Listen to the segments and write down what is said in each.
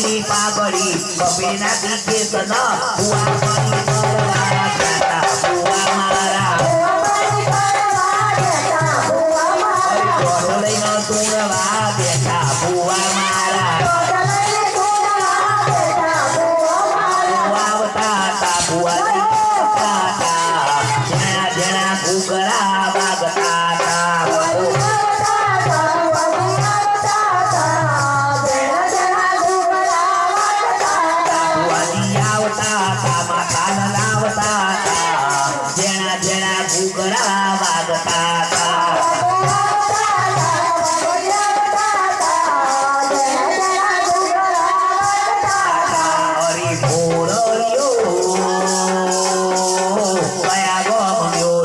ની પાઘડી કપી નાખી કેસન ભુવા મની કરવા બેઠા ભુવા મારા દોઢ લઈને ધૂણવા બેઠા ભુવા મારા આવતા તા ભુવાની જેણા જેણા ઘૂઘરા વાગતા તા ઘૂઘરા વાગતા તા હરી ભોરયો કયા ગમ્યો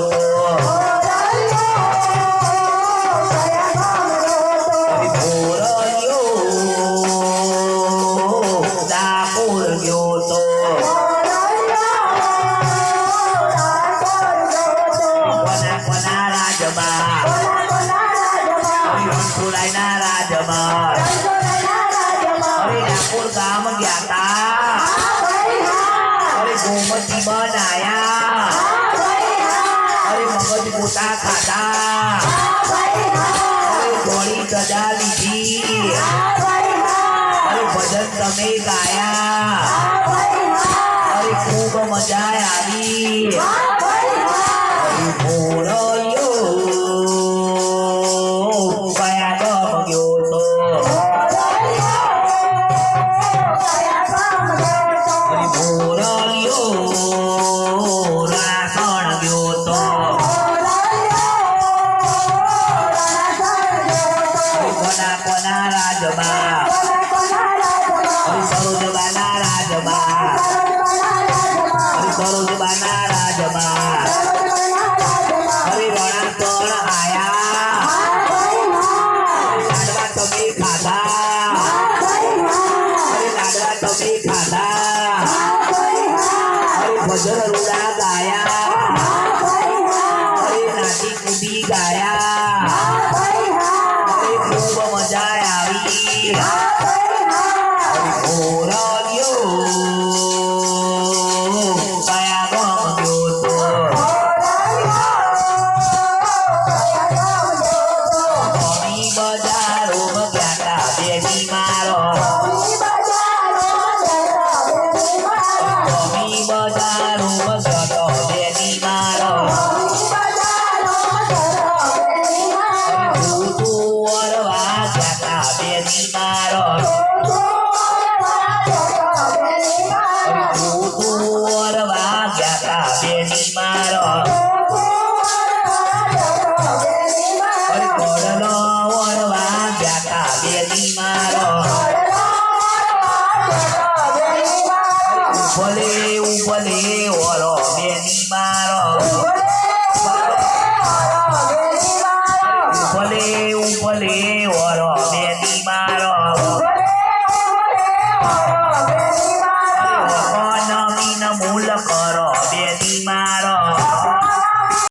હરી ભોરયો ડાકોર ગયો તો રણછોડના રાજમાં અરે ડાકોર ગામ ગયા તા અરે ગોમતી બનાયા અરે મગજ ગોટા ખાધા અરે ઘોડી સજા લીધી અરે ભજન તમે ગાયા અરે ખૂબ મજા આવી અરે ભોળયો સરોજબાના રાજમાં હરે રણાતણ આયા લાડવા તમે ખાધા હરે લાડવા તમે ખાધા હરે ભજન રૂડા ગાયા હરે નાચી કૂદી ગાયા હરે ખૂબ મજા આવી ભલે ઉભલે ઓરો બેની મારો